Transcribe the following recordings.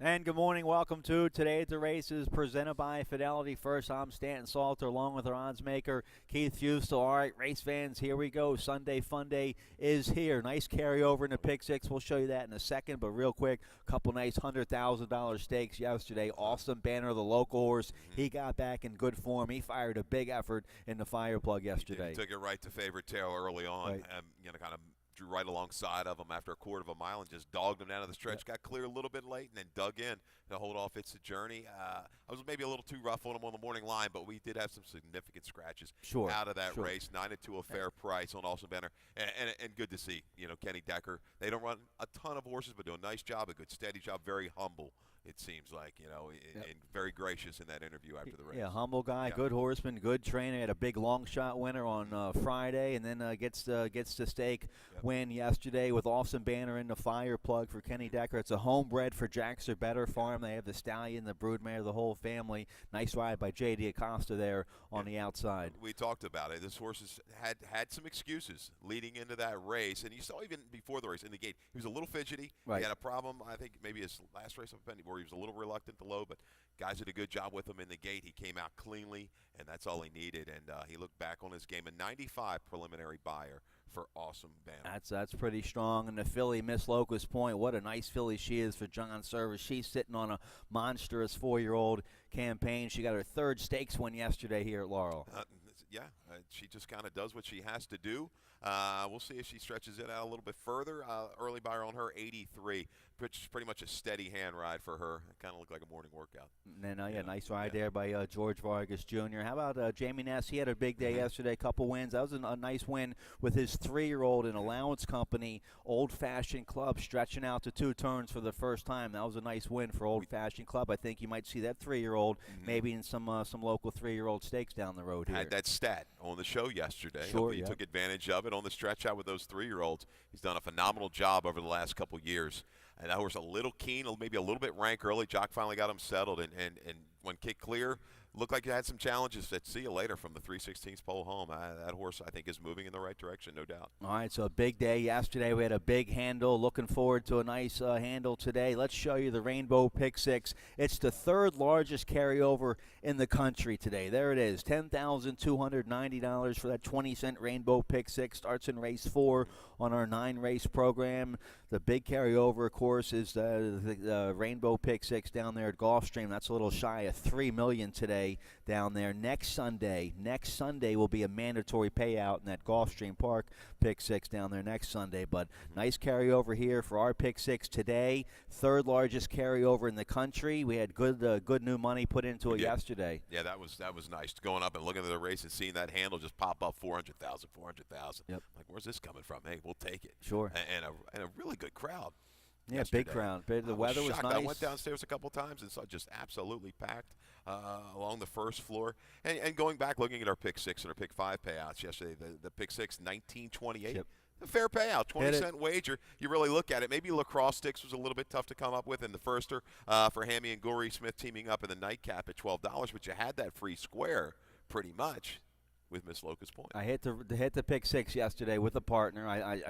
And good morning. Welcome to Today at the Races, presented by Fidelity First. I'm Stanton Salter, along with our odds maker, Keith Fustel. All right, race fans, here we go. Sunday Fun Day is here. Nice carryover in the Pick Six. We'll show you that in a second. But real quick, a couple nice $100,000 stakes yesterday. Awesome Banner, the local horse. He got back in good form. He fired a big effort in the fire plug yesterday. He took it right to favorite tail early on. Right. Kind of drew right alongside of him after a quarter of a mile and just dogged him down to the stretch. Got clear a little bit late and then dug in to hold off It's a Journey. I was maybe a little too rough on him on the morning line, but we did have some significant scratches out of that race. 9-2 a fair price on Awesome Banner. And good to see, Kenny Decker. They don't run a ton of horses, but do a nice job, a good steady job, very humble. It seems like, and very gracious in that interview after the race. Yeah, humble guy, good horseman, good trainer. Had a big long shot winner on Friday, and then gets the stake win yesterday with Awesome Banner in the fire plug for Kenny Decker. It's a homebred for Jack's or Better Farm. They have the stallion, the broodmare, the whole family. Nice ride by J.D. Acosta there on the outside. We talked about it. This horse has had some excuses leading into that race, and you saw even before the race in the gate, he was a little fidgety. Right. He had a problem, I think maybe his last race up Penny, where he was a little reluctant to low, but guys did a good job with him in the gate. He came out cleanly, and that's all he needed, and he looked back on his game. A 95 preliminary buyer for Awesome Banner. That's pretty strong. And the filly, Miss Locust Point, what a nice filly she is for John Service. She's sitting on a monstrous 4-year-old campaign. She got her third stakes win yesterday here at Laurel. She just kind of does what she has to do. We'll see if she stretches it out a little bit further. Early buyer on her, 83. Pretty much a steady hand ride for her. It kind of looked like a morning workout. And then, nice ride there by George Vargas Jr. How about Jamie Ness? He had a big day yesterday, a couple wins. That was a nice win with his 3-year-old in Allowance Company, Old Fashioned Club, stretching out to 2 turns for the first time. That was a nice win for Old Fashioned Club. I think you might see that 3-year-old maybe in some local 3-year-old stakes down the road here. Had that stat on the show yesterday. Sure, he took advantage of it on the stretch out with those 3-year-olds. He's done a phenomenal job over the last couple years. And that horse a little keen, maybe a little bit rank early. Jock finally got him settled, and when kicked clear, looked like he had some challenges. See you later from the 3/16 pole home. That horse, I think, is moving in the right direction, no doubt. All right, so a big day yesterday. We had a big handle. Looking forward to a nice handle today. Let's show you the Rainbow Pick Six. It's the 3rd largest carryover in the country today. There it is, $10,290 for that 20-cent Rainbow Pick Six. Starts in race 4 on our 9-race program. The big carryover, of course, is the Rainbow Pick Six down there at Gulfstream. That's a little shy of $3 million today down there. Next Sunday will be a mandatory payout in that Gulfstream Park Pick Six down there next Sunday. But nice carryover here for our Pick Six today. 3rd largest carryover in the country. We had good new money put into it yesterday. Yeah, that was nice. Going up and looking at the race and seeing that handle just pop up 400,000. Yep. Like, where's this coming from? Hey, we'll take it. Sure. And a really good crowd. Yeah, yesterday. big crowd. The weather was nice. I went downstairs a couple times and saw just absolutely packed along the first floor. And going back, looking at our Pick 6 and our Pick 5 payouts yesterday, the Pick 6, $19.28. Yep. A fair payout, 20-cent wager. You really look at it. Maybe lacrosse sticks was a little bit tough to come up with in the firster for Hammy and Gory Smith teaming up in the nightcap at $12, but you had that free square pretty much with Miss Locust Point. I hit the Pick 6 yesterday with a partner. I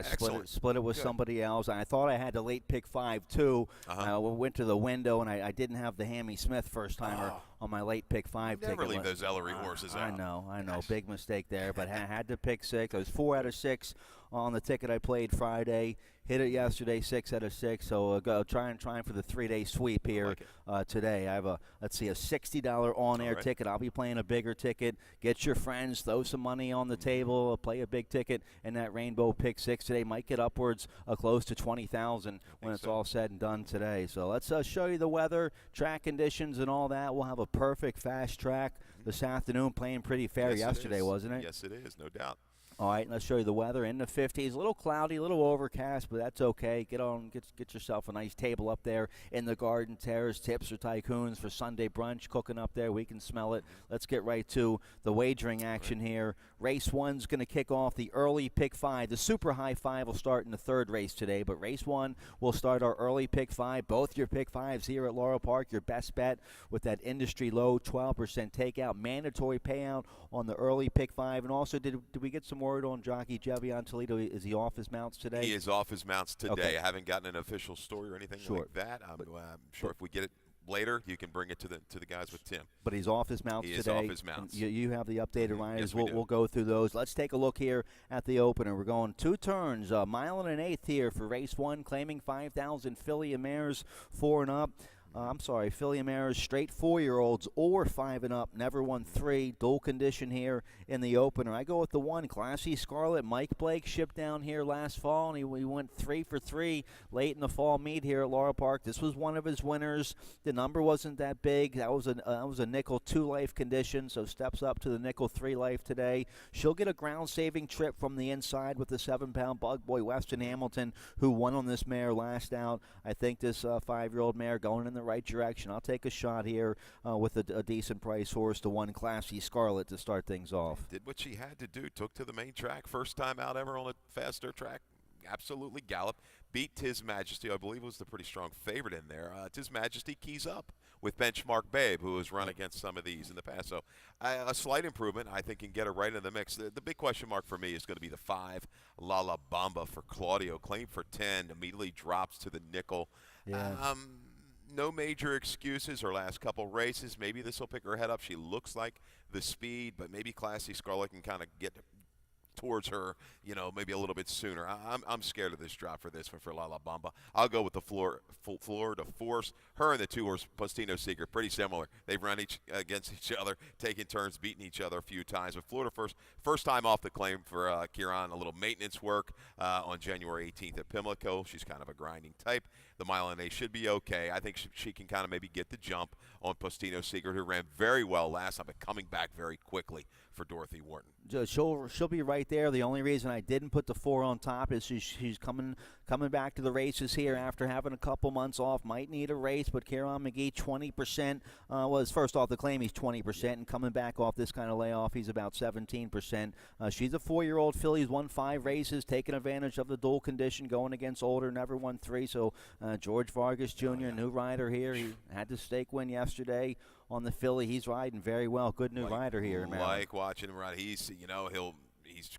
split it with somebody else. I thought I had the late Pick 5 too. I went to the window and I didn't have the Hammy Smith first timer on my late Pick 5 ticket. Never leave those Ellery horses out. I know. Big mistake there, but had to Pick 6. I was 4 out of 6 on the ticket I played Friday. Hit it yesterday, 6 out of 6. So go trying for the 3-day sweep here today. I have a $60 on-air ticket. I'll be playing a bigger ticket. Get your friends, throw some money on the table, play a big ticket, and that Rainbow Pick 6 today might get upwards close to 20,000 when it's all said and done today. So let's show you the weather, track conditions, and all that. We'll have a perfect fast track this afternoon, playing pretty fair yesterday, wasn't it? Yes, it is, no doubt. All right, let's show you the weather in the 50s. A little cloudy, a little overcast, but that's okay. Get yourself a nice table up there in the garden terrace. Tips or tycoons for Sunday brunch cooking up there. We can smell it. Let's get right to the wagering action here. Race 1's going to kick off the early pick 5. The super high 5 will start in the third race today, but race 1 will start our early pick 5. Both your pick 5s here at Laurel Park. Your best bet with that industry low 12% takeout. Mandatory payout on the early pick 5. And also, did we get some word on jockey Jevion Toledo? Is he off his mounts today? He is off his mounts today. Okay. I haven't gotten an official story or anything like that. I'm sure if we get it later, you can bring it to the guys with Tim. But he's off his mounts today. He is off his mounts. You have the updated riders. Yes, We'll go through those. Let's take a look here at the opener. We're going 2 turns, a mile and an eighth here for race 1, claiming 5,000 filly and mares 4 and up. Filly and mares, straight 4-year-olds or 5 and up, never won 3. Dual condition here in the opener. I go with the 1, Classy Scarlet. Mike Blake shipped down here last fall, and he went 3 for 3 late in the fall meet here at Laurel Park. This was one of his winners. The number wasn't that big. That was a nickel 2 life condition, so steps up to the nickel 3 life today. She'll get a ground-saving trip from the inside with the 7-pound Bug Boy Weston Hamilton, who won on this mare last out. I think this 5-year-old mare going in the right direction. I'll take a shot here with a decent price horse, the 1, Classy Scarlet, to start things off. Did what she had to do. Took to the main track. First time out ever on a faster track. Absolutely galloped. Beat His Majesty. I believe was the pretty strong favorite in there. His Majesty keys up with Benchmark Babe, who has run against some of these in the past. So a slight improvement, I think, can get her right in the mix. The big question mark for me is going to be the 5, La La Bamba for Claudio. Claim for 10. Immediately drops to the nickel. Yeah. No major excuses. Her last couple races, maybe this will pick her head up. She looks like the speed, but maybe Classy Scarlet can kind of get towards her, maybe a little bit sooner. I'm scared of this drop for this one for La La Bamba. I'll go with the Florida Force. Her and the 2-horse Postino Secret, pretty similar. They've run against each other, taking turns, beating each other a few times. But Florida first time off the claim for Kieran. A little maintenance work on January 18th at Pimlico. She's kind of a grinding type. The mile and 8 should be okay. I think she can kind of maybe get the jump on Postino Secret, who ran very well last time, but coming back very quickly for Dorothy Wharton. She'll be right there. The only reason I didn't put the 4 on top is she's coming back to the races here after having a couple months off. Might need a race, but Kieran McGee, 20%. Was first off the claim, he's 20%, and coming back off this kind of layoff, he's about 17%. She's a 4-year-old filly. He's won 5 races, taking advantage of the dual condition, going against older, never won 3. So George Vargas Jr., new rider here. He had the stake win yesterday on the filly. He's riding very well. Good new rider here in Maryland. Like watching him ride. He's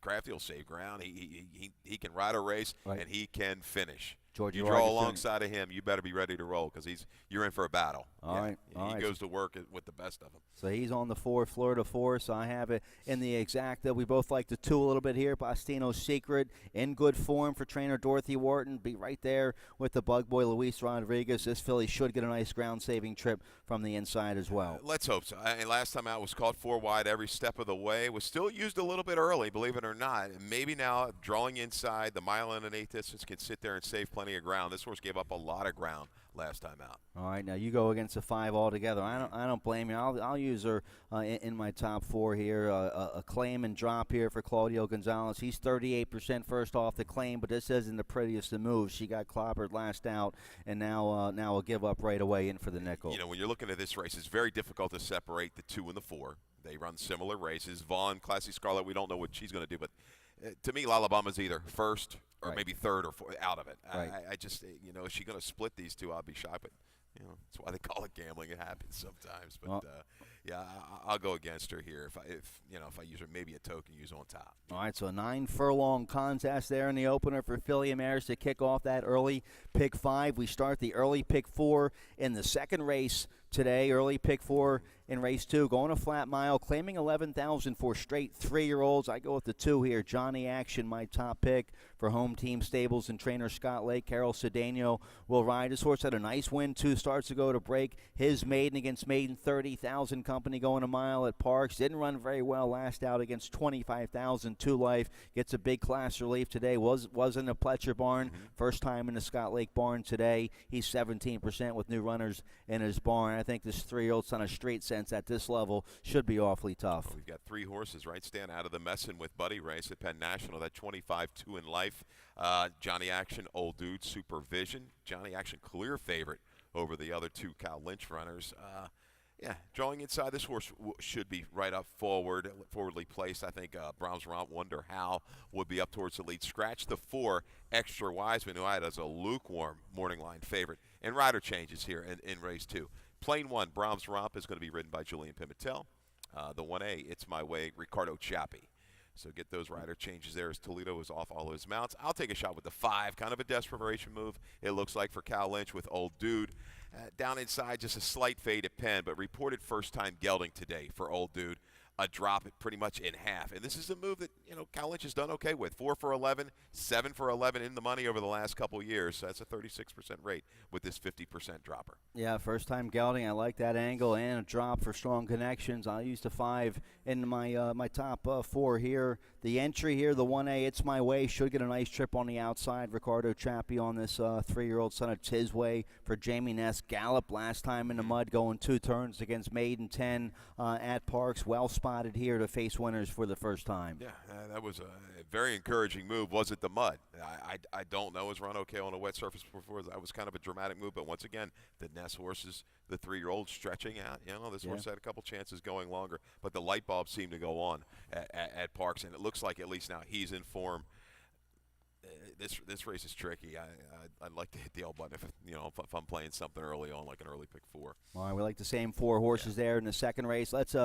crafty. He'll save ground. He can ride a race, and he can finish. George, you draw alongside of him, you better be ready to roll because you're in for a battle. All right. He goes to work with the best of them. So he's on the 4, Florida Force. I have it in the exact that we both like the 2 a little bit here. Postino Secret in good form for trainer Dorothy Wharton. Be right there with the Bug Boy Luis Rodriguez. This filly should get a nice ground-saving trip from the inside as well. Let's hope so. Last time out was caught 4 wide every step of the way. Was still used a little bit early, believe it or not. And maybe now drawing inside the mile and an eighth distance can sit there and save plenty of ground. This horse gave up a lot of ground last time out. All right, now you go against a 5 altogether. I don't blame you. I'll use her in my top 4 here. A claim and drop here for Claudio Gonzalez. He's 38% first off the claim, but this isn't the prettiest of moves. She got clobbered last out, and now will give up right away in for the nickel. When you're looking at this race, it's very difficult to separate the 2 and the 4. They run similar races. Vaughn, Classy Scarlet, we don't know what she's going to do, but to me, La La Bama's either first or maybe third or fourth out of it. Right. I just, is she going to split these 2? I'll be shocked, but that's why they call it gambling. It happens sometimes, but I'll go against her here. If I use her, maybe a token use on top. All right, so a 9-furlong contest there in the opener for filly and mares to kick off that early pick 5. We start the early pick 4 in the second race today. Early pick 4 in race 2, going a flat mile, claiming 11,000 for straight 3-year-olds. I go with the 2 here. Johnny Action, my top pick for home team stables and trainer Scott Lake. Carol Cedeno will ride. This horse had a nice win 2 starts ago to break his maiden against maiden 30,000 Company going a mile at Parks. Didn't run very well last out against 25,000 Two Life. Gets a big class relief today. Was in the Pletcher barn. First time in the Scott Lake barn today. He's 17% with new runners in his barn. I think this 3-year-old's on a street sense at this level should be awfully tough. Well, we've got 3 horses, right, stand out of the Messin' with Buddy race at Penn National. That 25-2 in Life. Johnny Action, Old Dude, Supervision. Johnny Action, clear favorite over the other 2 Cal Lynch runners. Yeah, drawing inside, this horse should be right up forwardly placed. I think Brahms Romp, Wonder How would be up towards the lead. Scratch the 4, Extra Wiseman, who I had as a lukewarm morning line favorite. And rider changes here in race 2. Plane 1, Brahms Romp is going to be ridden by Julian Pimentel. The 1A, It's My Way, Ricardo Chappie. So get those rider changes there as Toledo is off all his mounts. I'll take a shot with the 5, kind of a desperation move, it looks like, for Cal Lynch with Old Dude. Down inside, just a slight fade at Penn, but reported first-time gelding today for Old Dude. A drop it pretty much in half. And this is a move that, Cal Lynch has done okay with. 4 for 11, 7 for 11 in the money over the last couple years. So that's a 36% rate with this 50% dropper. Yeah, first-time gelding. I like that angle and a drop for strong connections. I'll use the 5 in my my top 4 here. The entry here, the 1A, It's My Way, should get a nice trip on the outside. Ricardo Chappie on this 3-year-old son of Tisway for Jamie Ness. Gallop last time in the mud, going 2 turns against Maiden 10 at Parks. Well spotted here to face winners for the first time. Yeah, that was a very encouraging move. Was it the mud? I don't know. Has run okay on a wet surface before. That was kind of a dramatic move. But once again, the Ness horses, the 3-year-old stretching out. This horse had a couple chances going longer. But the light bulbs seem to go on at Parks. And it looks like at least now he's in form. This race is tricky. I'd like to hit the L button if I'm playing something early on, like an early pick 4. All right, we like the same 4 horses there in the second race. Let's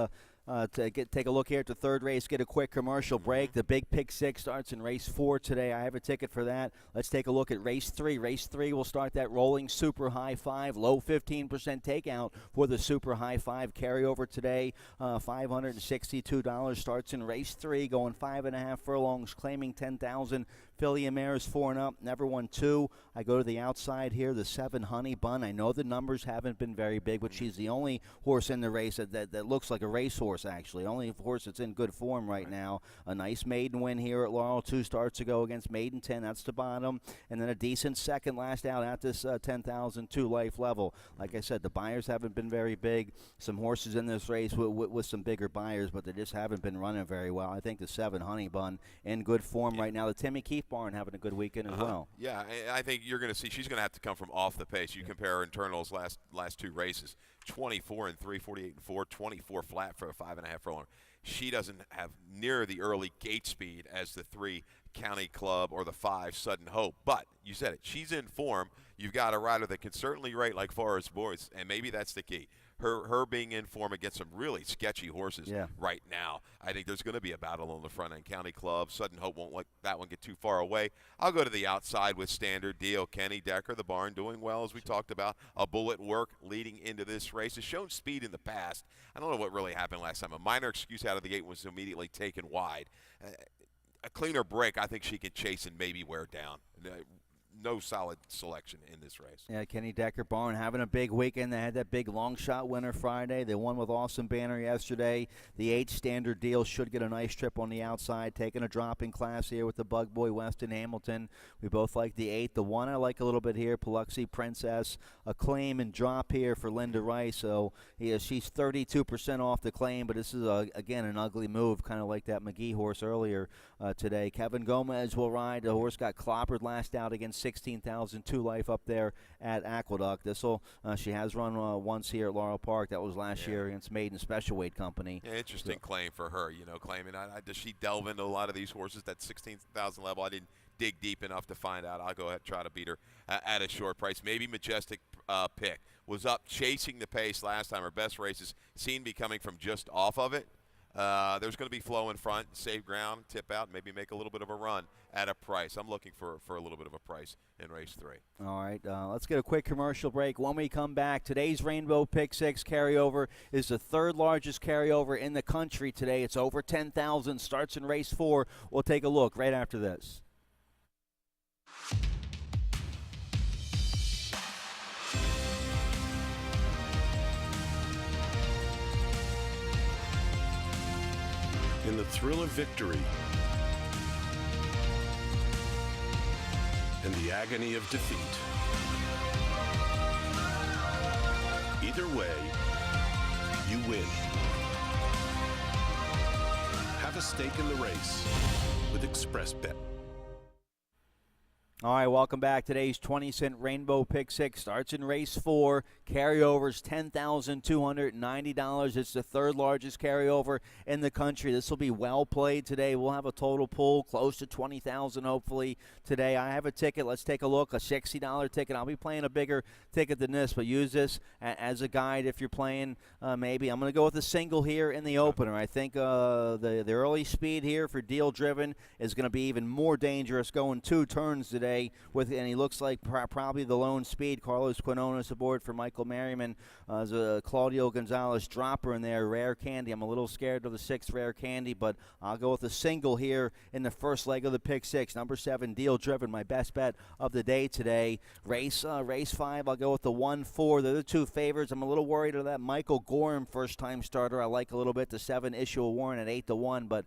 take a look here at the third race, get a quick commercial break. The big pick 6 starts in race 4 today. I have a ticket for that. Let's take a look at race 3. Race 3 will start that rolling super high 5, low 15% takeout for the super high 5 carryover today. $562 starts in race 3, going 5.5 furlongs, claiming 10,000. Filly and Mares 4 and up, never won 2. I go to the outside here, the 7 Honey Bun. I know the numbers haven't been very big, but she's the only horse in the race that looks like a racehorse, actually. Only horse that's in good form right now. A nice maiden win here at Laurel 2 starts ago against Maiden 10. That's the bottom. And then a decent second last out at this 10,000 Two Life level. Like I said, the buyers haven't been very big. Some horses in this race with some bigger buyers, but they just haven't been running very well. I think the 7 Honey Bun in good form right now. The Timmy Keefe barn having a good weekend as well. Yeah, I think you're going to see she's going to have to come from off the pace. You compare her internals last 2 races, 24 and 3, 48 and 4, 24 flat for a 5.5 furlong. She doesn't have near the early gate speed as the 3 County Club or the 5 Sudden Hope. But you said it, she's in form. You've got a rider that can certainly rate like Forest Boys, and maybe that's the key. Her being in form against some really sketchy horses right now. I think there's going to be a battle on the front end. County Club, Sudden Hope won't let that one get too far away. I'll go to the outside with Standard Deal. Kenny Decker, the barn, doing well, as we talked about. A bullet work leading into this race. Has shown speed in the past. I don't know what really happened last time. A minor excuse out of the gate was immediately taken wide. A cleaner break, I think she can chase and maybe wear down. No solid selection in this race. Yeah, Kenny Decker barn having a big weekend. They had that big long shot winner Friday. They won with Awesome Banner yesterday. The 8 Standard Deal should get a nice trip on the outside, taking a drop in class here with the Bug Boy Weston Hamilton. We both like the 8. The 1 I like a little bit here, Paluxy Princess. A claim and drop here for Linda Rice. So she's 32% off the claim, but this is, again, an ugly move, kind of like that McGee horse earlier today. Kevin Gomez will ride. The horse got clobbered last out against 16,000 Two Life up there at Aqueduct. She has run once here at Laurel Park. That was last year against Maiden Special Weight Company. Yeah, interesting claim for her. Claiming does she delve into a lot of these horses that 16,000 level? I didn't dig deep enough to find out. I'll go ahead and try to beat her at a short price. Maybe Majestic Pick was up chasing the pace last time. Her best races seem to be coming from just off of it. There's going to be flow in front, save ground, tip out, maybe make a little bit of a run at a price. I'm looking for a little bit of a price in race 3. All right, let's get a quick commercial break. When we come back, today's Rainbow Pick 6 carryover is the 3rd largest carryover in the country today. It's over 10,000, starts in race 4. We'll take a look right after this. in the thrill of victory and the agony of defeat. Either way, you win. Have a stake in the race with ExpressBet. All right, welcome back. Today's 20-cent Rainbow Pick 6 starts in race 4. Carryovers $10,290. It's the third largest carryover in the country. This will be well played today. We'll have a total pull close to $20,000 hopefully today. I have a ticket. Let's take a look. A $60 ticket. I'll be playing a bigger ticket than this, but use this as a guide if you're playing. Maybe I'm going to go with a single here in the opener. I think the early speed here for Deal Driven is going to be even more dangerous, going 2 turns today. And he looks like probably the lone speed. Carlos Quinones aboard for Michael Merriman. There's a Claudio Gonzalez dropper in there, Rare Candy. I'm a little scared of the 6th Rare Candy, but I'll go with a single here in the first leg of the pick 6. Number 7, Deal Driven, my best bet of the day today. Race 5, I'll go with the 1-4. They're the 2 favorites. I'm a little worried of that Michael Gorham first-time starter. I like a little bit the 7 Issue a Warrant at 8-1, but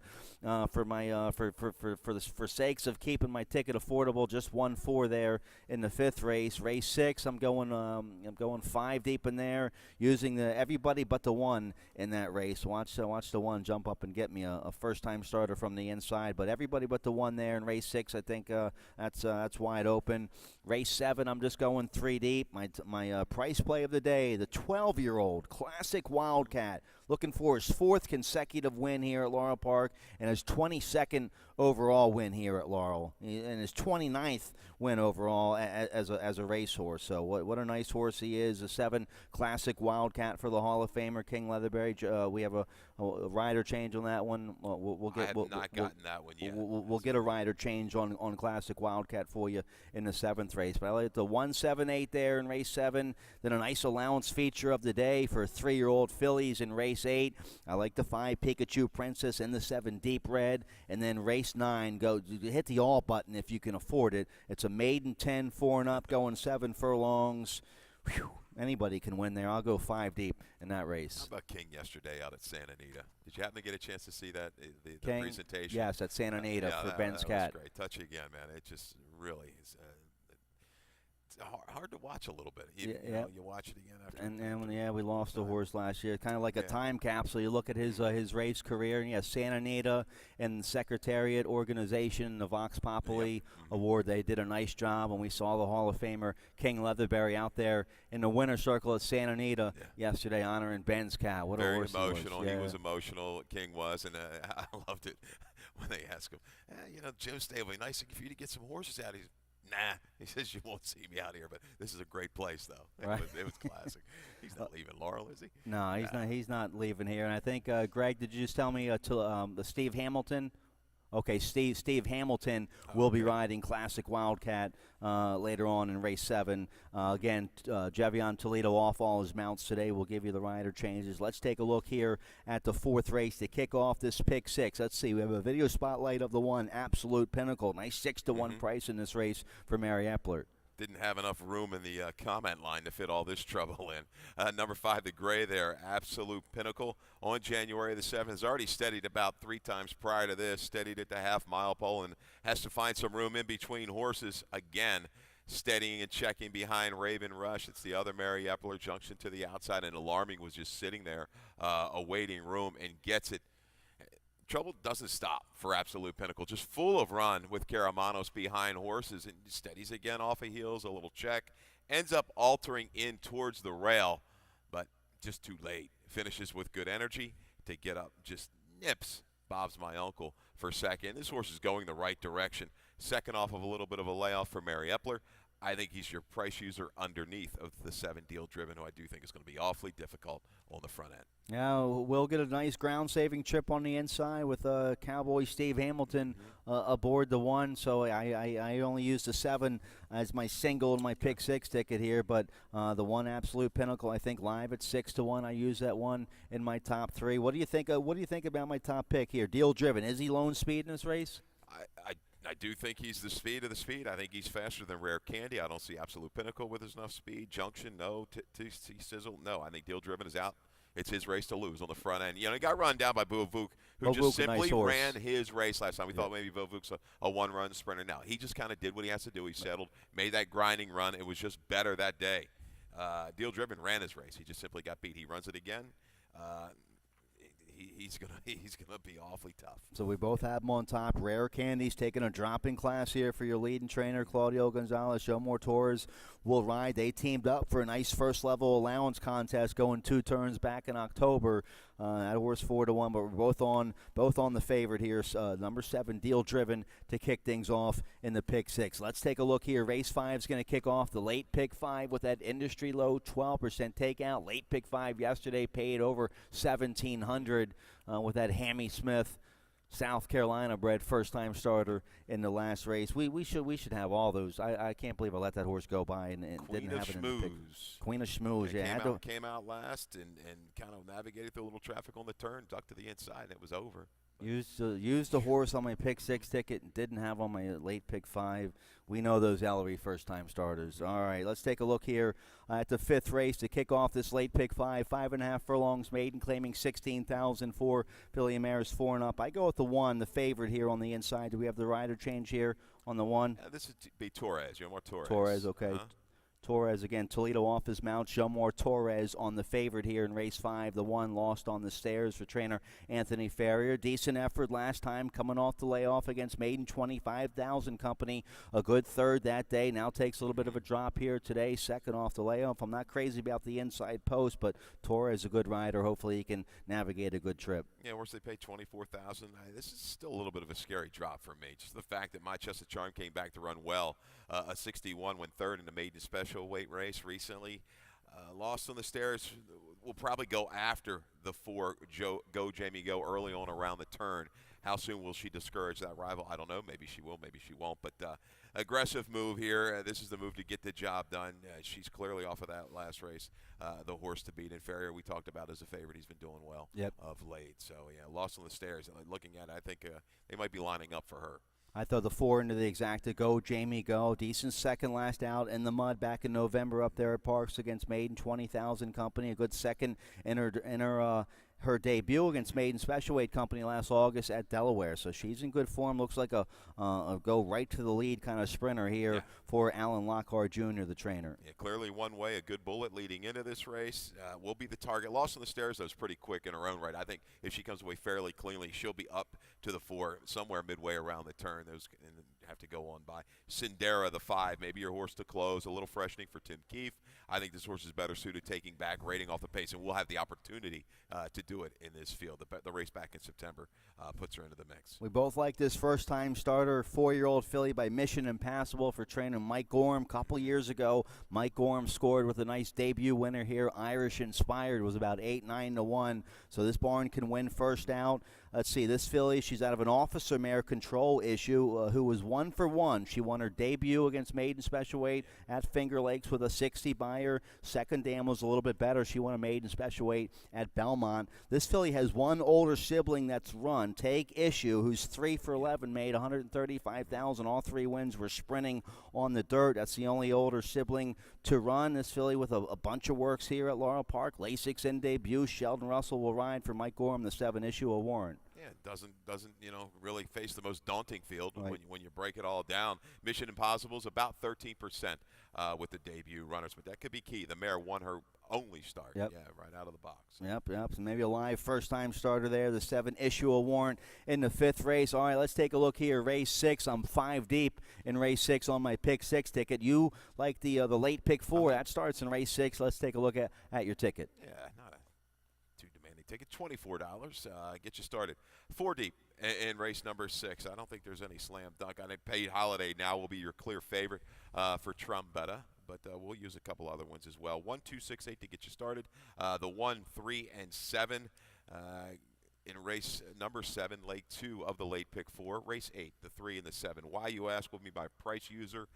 for sakes of keeping my ticket affordable, just 1-4 there in the 5th race. Race 6, I'm going 5 deep in there, using everybody but the 1 in that race. Watch the 1 jump up and get me a first-time starter from the inside, but everybody but the 1 there in race 6. I think that's wide open. Race 7, I'm just going 3 deep. My price play of the day, the 12-year-old Classic Wildcat, looking for his 4th consecutive win here at Laurel Park and his 22nd overall win here at Laurel, and his 29th win overall as a racehorse. So what a nice horse he is. A 7 Classic Wildcat for the Hall of Famer King Leatherberry. We have a rider change on that one. We'll get. I have not gotten that one yet. We'll get a rider change on Classic Wildcat for you in the 7th race. But I like the 1-7-8 there in race 7. Then a nice allowance feature of the day for 3-year-old fillies in race 8. I like the 5 Pikachu Princess and the 7 Deep Red. And then race 9, go hit the all button if you can afford it. It's a maiden 10, 4 and up, going 7 furlongs. Whew. Anybody can win there. I'll go 5 deep in that race. How about King yesterday out at Santa Anita? Did you happen to get a chance to see that, the King, presentation? yes, at Santa Anita for Ben's Cat. That was great. Touchy again, man. It just really is. It's hard to watch a little bit. You you watch it again after. And we lost the horse last year. Kind of like a time capsule. You look at his race career, and Santa Anita and Secretariat Organization, the Vox Populi Award. They did a nice job, and we saw the Hall of Famer King Leatherberry out there in the winner's circle at Santa Anita yesterday, honoring Ben's Cat. What Very a horse emotional. he was. He was emotional. King was, and I loved it when they asked him, Jim Staley, nice for you to get some horses out. Nah, he says you won't see me out here, but this is a great place, though. Right. It was classic. He's not leaving Laurel, is he? No, he's not. He's not leaving here. And I think, Greg, did you just tell me the Steve Hamilton? Okay, Steve Hamilton will be riding Classic Wildcat later on in race 7. Again, Jevion Toledo off all his mounts today. We'll give you the rider changes. Let's take a look here at the 4th race to kick off this pick 6. Let's see. We have a video spotlight of the 1 Absolute Pinnacle. Nice 6-1 price in this race for Mary Epler. Didn't have enough room in the comment line to fit all this trouble in. Number 5, the gray there, Absolute Pinnacle, on January the 7th, has already steadied about 3 times prior to this, steadied at the half-mile pole, and has to find some room in between horses again, steadying and checking behind Raven Rush. It's the other Mary Epler junction to the outside, and Alarming was just sitting there awaiting room and gets it. Trouble doesn't stop for Absolute Pinnacle. Just full of run with Karamanos behind horses, and steadies again off of heels, a little check. Ends up altering in towards the rail, but just too late. Finishes with good energy to get up, just nips Bob's My Uncle for second. This horse is going the right direction. Second off of a little bit of a layoff for Mary Epler. I think he's your price user underneath of the 7 Deal Driven, who I do think is going to be awfully difficult on the front end. Yeah, we'll get a nice ground-saving trip on the inside with Cowboy Steve Hamilton aboard the 1. So I only used the 7 as my single in my pick 6 ticket here, but the 1 Absolute Pinnacle, I think live at 6-1. I use that 1 in my top 3. What do you think? What do you think about my top pick here? Deal Driven, is he lone speed in this race? I do think he's the speed of the speed. I think he's faster than Rare Candy. I don't see Absolute Pinnacle with enough speed. Junction, no. T-Sizzle, no. I think Deal Driven is out It's his race to lose on the front end. He got run down by Vuk, who Vuk, just a nice simply horse. ran his race last time. We thought maybe Vuk's a one-run sprinter. Now, he just kind of did what he has to do. He settled, made that grinding run. It was just better that day. Deal Driven ran his race. He just simply got beat. He runs it again. He's gonna be awfully tough. So we both have him on top. Rare Candy's taking a dropping class here for your leading trainer, Claudio Gonzalez. Showmore Torres will ride. They teamed up for a nice first-level allowance contest going 2 turns back in October. At horse 4-1, but we're both on the favorite here. Number 7, Deal Driven, to kick things off in the pick 6. Let's take a look here. Race 5 is going to kick off the late pick 5 with that industry low 12% takeout. Late pick 5 yesterday paid over $1,700 with that Hammy Smith, South Carolina bred first-time starter in the last race. We should have all those. I can't believe I let that horse go by and didn't have it in the pick. Queen of Schmooze, yeah. Came out last and kind of navigated through a little traffic on the turn, ducked to the inside, and it was over. Used the horse on my pick 6 ticket and didn't have on my late pick 5. We know those Ellery first-time starters. All right, let's take a look here at the 5th race to kick off this late pick 5. 5.5 furlongs maiden, claiming 16,000 for filly and mares 4 and up. I go with the 1, the favorite here on the inside. Do we have the rider change here on the 1? This would be Torres. More Torres. Torres, okay. Torres again, Toledo off his mount. Showmore Torres on the favorite here in race 5. The 1 lost on the stairs for trainer Anthony Farrier. Decent effort last time, coming off the layoff against maiden 25,000 company. A good third that day. Now takes a little bit of a drop here today. Second off the layoff. I'm not crazy about the inside post, but Torres a good rider. Hopefully he can navigate a good trip. Yeah, where's they pay $24,000. This is still a little bit of a scary drop for me. Just the fact that My Chester Charm came back to run well. A 61 went third in the maiden special weight race recently. Lost on the stairs. Will probably go after the 4 Go Jamie Go early on around the turn. How soon will she discourage that rival? I don't know. Maybe she will, maybe she won't. But aggressive move here. This is the move to get the job done. She's clearly off of that last race. The horse to beat. And Farrier, we talked about as a favorite. He's been doing well of late. So, yeah, lost on the stairs. Looking at it, I think they might be lining up for her. I throw the 4 into the exacta. Go, Jamie, go. Decent second last out in the mud back in November up there at Parks against maiden 20,000 company. A good second in her debut against maiden special weight company last August at Delaware. So she's in good form. Looks like a go right to the lead kind of sprinter here for Alan Lockhart Jr., the trainer. Yeah, clearly one way, a good bullet leading into this race. Will be the target. Lost on the stairs, though, is pretty quick in her own right. I think if she comes away fairly cleanly, she'll be up to the 4 somewhere midway around the turn. Those have to go on by. Cindera, the 5, maybe your horse to close. A little freshening for Tim Keefe. I think this horse is better suited taking back, rating off the pace, and we'll have the opportunity to do it in this field. The race back in September puts her into the mix. We both like this first-time starter, 4-year-old filly by Mission Impassable for trainer Mike Gorham. A couple years ago, Mike Gorham scored with a nice debut winner here. Irish Inspired was about 8-9 to 1. So this barn can win first out. Let's see, this filly, she's out of an officer mare control issue who was 1 for 1. She won her debut against maiden special weight at Finger Lakes with a 60 buyer. Second dam was a little bit better. She won a maiden special weight at Belmont. This filly has one older sibling that's run, Take Issue, who's 3 for 11, made $135,000. All 3 wins were sprinting on the dirt. That's the only older sibling to run. This filly with a bunch of works here at Laurel Park. Lasix in debut. Sheldon Russell will ride for Mike Gorham, the 7 issue of Warren. Yeah, doesn't really face the most daunting field when you break it all down. Mission Impossible's about 13% with the debut runners, but that could be key. The mare won her only start. Yep. Yeah, right out of the box. Yep. So maybe a live first-time starter there. The 7 issue of Warren in the 5th race. All right, let's take a look here. Race 6. I'm 5 deep in race 6 on my pick 6 ticket. You like the late pick 4. That starts in race 6. Let's take a look at your ticket. Yeah, not a too demanding ticket. $24. Get you started. 4 deep in race number 6. I don't think there's any slam dunk. I think Paid Holiday now will be your clear favorite for Trumbetta. But we'll use a couple other ones as well. 1, 2, 6, 8 to get you started. The 1, 3, and 7 in race number 7, leg 2 of the late pick 4. Race 8, the 3 and the 7. Why, you ask, will be my price user.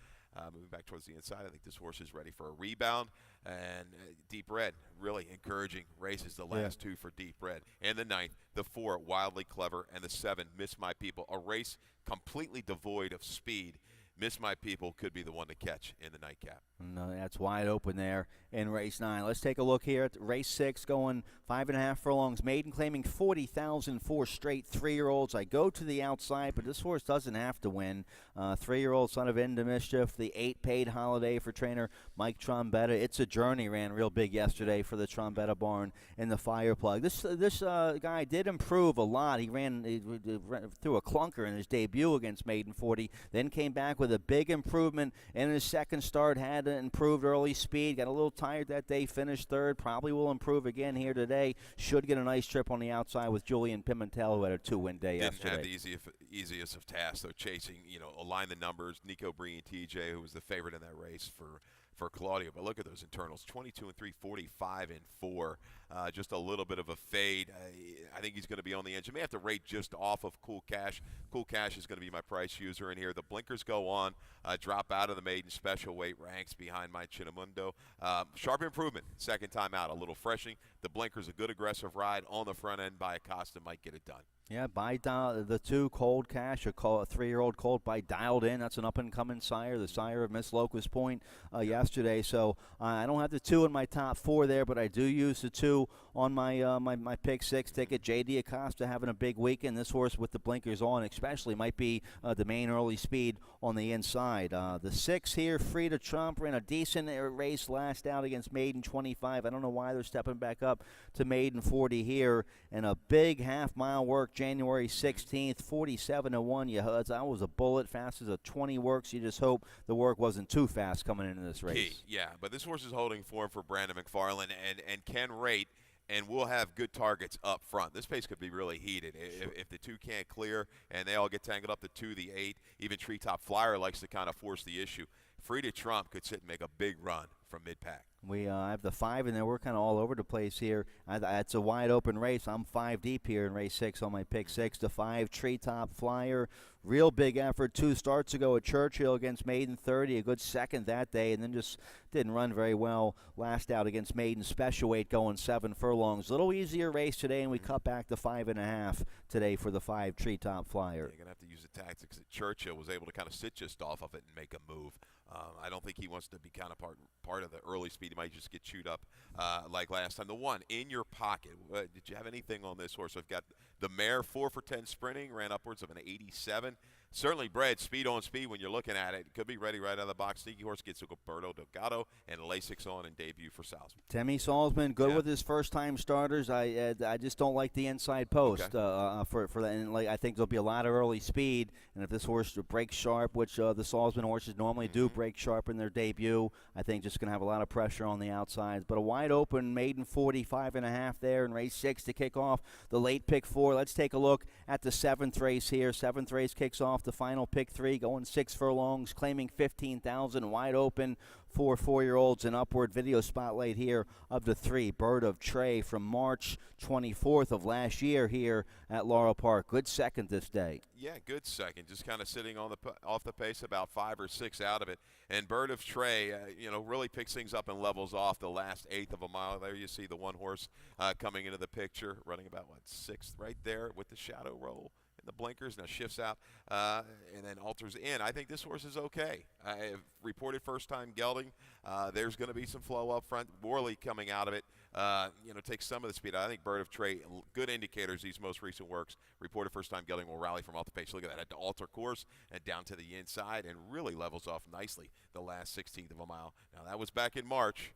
Moving back towards the inside, I think this horse is ready for a rebound. And Deep Red, really encouraging races, the last 2 for Deep Red. And the 9th, the 4, Wildly Clever, and the 7, Miss My People. A race completely devoid of speed. Miss My People could be the one to catch in the nightcap. And, that's wide open there in race 9. Let's take a look here at race 6, going 5.5 furlongs. Maiden claiming 40,000 for straight 3-year-olds. I go to the outside, but this horse doesn't have to win. 3-year-old Son of Into Mischief, the 8 paid holiday for trainer Mike Trombetta. It's a Journey ran real big yesterday for the Trombetta barn in the Fire Plug. This guy did improve a lot. He ran through a clunker in his debut against Maiden 40, then came back with a big improvement in his second start, had improved early speed, got a little tired that day, finished third, probably will improve again here today. Should get a nice trip on the outside with Julian Pimentel, who had a 2-win day yesterday. Didn't have the easiest of tasks, though, chasing, align the numbers. Nico Breen, TJ, who was the favorite in that race for Claudio. But look at those internals, 22 and 3, 45 and 4. Just a little bit of a fade. I think he's going to be on the edge. You may have to rate just off of Cool Cash. Cool Cash is going to be my price user in here. The blinkers go on, drop out of the maiden special weight ranks behind my Chinamundo. Sharp improvement, second time out, a little freshing. The blinkers, a good aggressive ride on the front end by Acosta, might get it done. Yeah, the 2 Cold Cash, a 3-year-old colt by Dialed In. That's an up-and-coming sire, the sire of Miss Locust Point yesterday. So I don't have the 2 in my top 4 there, but I do use the 2 on my my pick 6 ticket. J.D. Acosta having a big weekend. This horse with the blinkers on especially might be the main early speed on the inside. The 6 here, Free to Trump, ran a decent race last out against Maiden 25. I don't know why they're stepping back up to Maiden 40 here. And a big half-mile work January 16th, 47-1. That was a bullet, fast as a 20 works. You just hope the work wasn't too fast coming into this race. Yeah, but this horse is holding form for Brandon McFarland and can rate, and we'll have good targets up front. This pace could be really heated. If the 2 can't clear and they all get tangled up, the 2, the 8, even Treetop Flyer likes to kind of force the issue. Free to Trump could sit and make a big run from mid-pack. We have the 5 in there. We're kind of all over the place here. It's a wide open race. I'm 5 deep here in race 6 on my pick 6. The 5 Treetop Flyer. Real big effort 2 starts ago at Churchill against Maiden 30. A good second that day, and then just didn't run very well last out against Maiden Special Weight going 7 furlongs. A little easier race today, and we cut back to 5.5 today for the 5 Treetop Flyer. You're going to have to use the tactics that Churchill was able to kind of sit just off of it and make a move. I don't think he wants to be kind of part of the early speed. He might just get chewed up like last time. The 1 in your pocket. Did you have anything on this horse? I've got the mare 4 for 10 sprinting, ran upwards of an 87. Certainly bred speed on speed when you're looking at it. Could be ready right out of the box. Sneaky horse gets Gilberto Delgado and Lasix on and debut for Salzman. Temmie Salzman, good with his first-time starters. I just don't like the inside post for that. And I think there'll be a lot of early speed. And if this horse breaks sharp, which the Salzman horses normally do break sharp in their debut, I think just going to have a lot of pressure on the outsides. But a wide open maiden 45.5 there in race 6 to kick off the late pick 4. Let's take a look at the 7th race here. 7th race kicks off the final pick 3, going 6 furlongs, claiming 15,000, wide open for 4-year-olds and upward. Video spotlight here of the 3, Bird of Trey from March 24th of last year here at Laurel Park. Good second this day. Yeah, good second. Just kind of sitting on off the pace, about 5 or 6 out of it. And Bird of Trey, really picks things up and levels off the last 1/8 of a mile. There you see the 1 horse coming into the picture, running about 6th right there with the shadow roll. The blinkers, now shifts out and then alters in. I think this horse is okay. I have reported first-time gelding. There's going to be some flow up front. Worley coming out of it, takes some of the speed. I think Bird of Trey, good indicators, these most recent works. Reported first-time gelding will rally from off the pace. Look at that, had to alter course and down to the inside and really levels off nicely the last 16th of a mile. Now, that was back in March.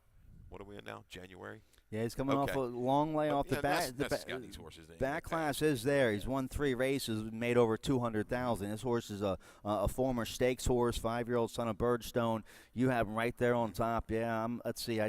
What are we at now, January? Yeah, he's coming off a long way off the back. The back class is there. He's won 3 races, made over 200,000. This horse is a former stakes horse, 5-year-old son of Birdstone. You have him right there on top. Yeah, let's see. I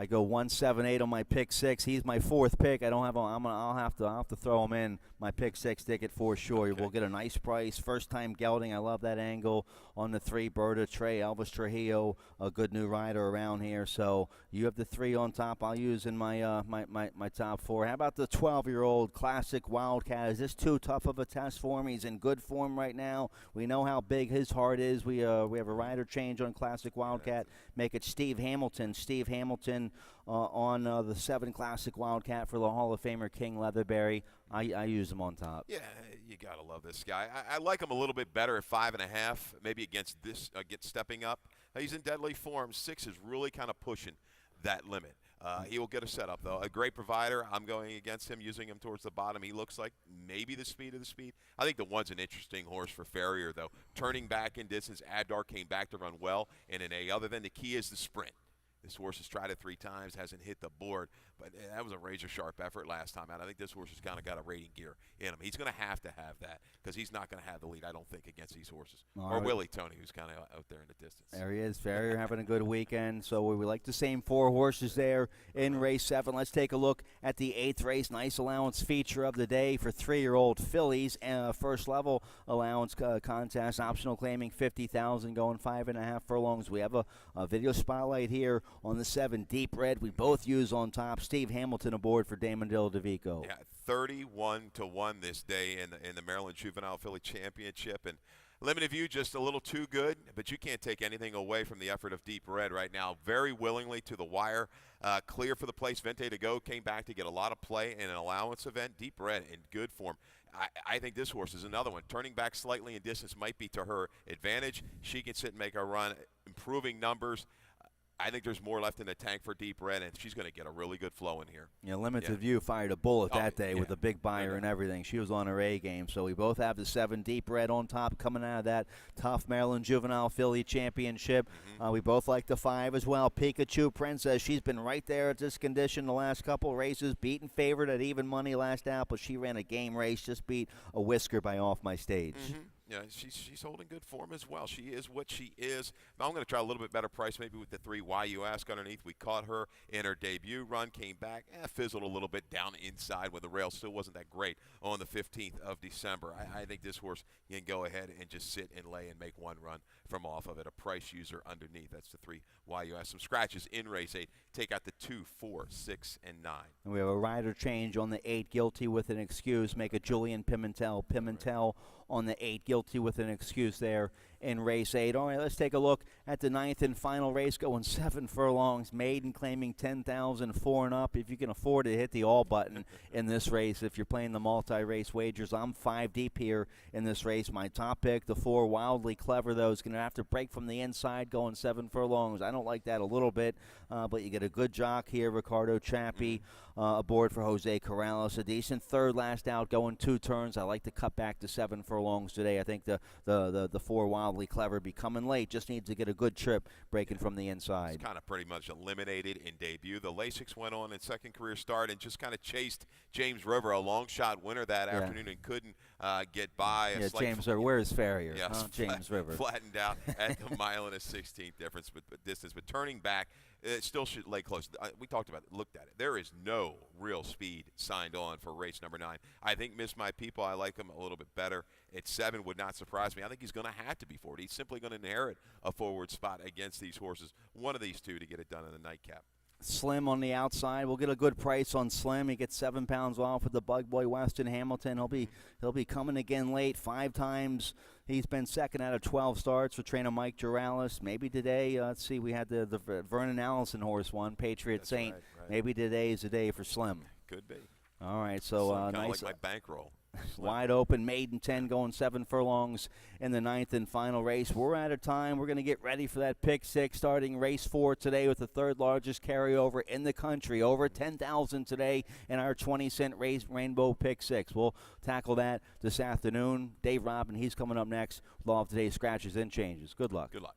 go 178 on my pick 6. He's my 4th pick. I'll have to throw him in my pick 6 ticket for sure. Okay. We'll get a nice price. First time gelding. I love that angle on the 3, Bird of Trey. Elvis Trujillo, a good new rider around here. So you have the 3 on top. I'll use in my my top 4. How about the 12-year-old Classic Wildcat? Is this too tough of a test for him? He's in good form right now. We know how big his heart is. We have a rider change on Classic Wildcat. Make it Steve Hamilton. Steve Hamilton on the 7 Classic Wildcat for the Hall of Famer King Leatherberry. I use him on top. Yeah, you got to love this guy. I like him a little bit better at 5.5, maybe against stepping up. He's in deadly form. 6 is really kind of pushing that limit. He will get a setup, though. A great provider. I'm going against him, using him towards the bottom. He looks like maybe the speed of the speed. I think the one's an interesting horse for Farrier, though. Turning back in distance, Adar came back to run well in an A. Other than the key is the sprint. This horse has tried it 3 times, hasn't hit the board, but that was a razor-sharp effort last time out. I think this horse has kind of got a rating gear in him. He's going to have that because he's not going to have the lead, I don't think, against these horses. Or will he, Tony, who's kind of out there in the distance. There he is. Farrier having a good weekend. So we like the same 4 horses there in race 7. Let's take a look at the 8th race. Nice allowance feature of the day for 3-year-old fillies. First level allowance contest. Optional claiming 50,000, going 5.5 furlongs. We have a video spotlight here on the 7 Deep Red. We both use on top. Steve Hamilton aboard for Damon DeVico. Yeah, 31-1 this day in the Maryland Juvenile Filly Championship, and limited view just a little too good, but you can't take anything away from the effort of Deep Red right now. Very willingly to the wire, clear for the place. Vente to go came back to get a lot of play in an allowance event. Deep Red in good form. I think this horse is another one. Turning back slightly in distance might be to her advantage. She can sit and make a run, improving numbers. I think there's more left in the tank for Deep Red, and she's going to get a really good flow in here. Yeah, Limited View fired a bullet that day with a big buyer and everything. She was on her A game. So we both have the 7 Deep Red on top coming out of that tough Maryland Juvenile Filly Championship. We both like the 5 as well. Pikachu Princess, she's been right there at this condition the last couple races. Beaten favorite at even money last out, but she ran a game race, just beat a whisker by Off My Stage. Yeah, she's holding good form as well. She is what she is. Now I'm going to try a little bit better price maybe with the 3 Why You Ask underneath. We caught her in her debut run, came back, fizzled a little bit down inside when the rail still wasn't that great on the 15th of December. I think this horse can go ahead and just sit and lay and make one run from off of it. A price user underneath. That's the 3 Why You Ask. Some scratches in race 8. Take out the 2, 4, 6, and 9. And we have a rider change on the 8, guilty with an excuse. Make a Julian Pimentel. Pimentel on the 8, guilty with an excuse there in race 8. All right, let's take a look at the 9th and final race, going 7 furlongs. Maiden claiming 10,000, 4 and up. If you can afford to hit the all button in this race, if you're playing the multi-race wagers, I'm 5 deep here in this race. My top pick, the 4 Wildly Clever, though, is going to have to break from the inside, going 7 furlongs. I don't like that a little bit, but you get a good jock here, Ricardo Chappie, aboard for Jose Corrales. A decent third last out, going 2 turns. I like to cut back to 7 furlongs today. I think the 4 Wildly Clever be coming late. Just needs to get a good trip breaking from the inside. It's kind of pretty much eliminated in debut. The Lasix went on in second career start and just kind of chased James River, a long shot winner that afternoon, and couldn't get by. James River. Where's Farrier? Yes, James River. Flattened out at the mile and a 16th distance, but turning back, it still should lay close. We talked about it, looked at it. There is no real speed signed on for race number 9. I think Miss My People, I like him a little bit better. At 7 would not surprise me. I think he's going to have to be forward. He's simply going to inherit a forward spot against these horses. One of these 2 to get it done in the nightcap. Slim on the outside. We'll get a good price on Slim. He gets 7 pounds off with the Bug Boy Weston Hamilton. He'll be coming again late. 5 times he's been second out of 12 starts for trainer Mike Juralis. Maybe today, let's see, we had the Vernon Allison horse one, Patriot That's Saint. Right. Maybe today is the day for Slim. Could be. All right, so kind of nice. like my bankroll. Wide open, maiden 10, going 7 furlongs in the 9th and final race. We're out of time. We're going to get ready for that pick 6, starting race 4 today with the 3rd largest carryover in the country. Over 10,000 today in our 20-cent race Rainbow Pick 6. We'll tackle that this afternoon. Dave Robin, he's coming up next with all of today's scratches and changes. Good luck. Good luck.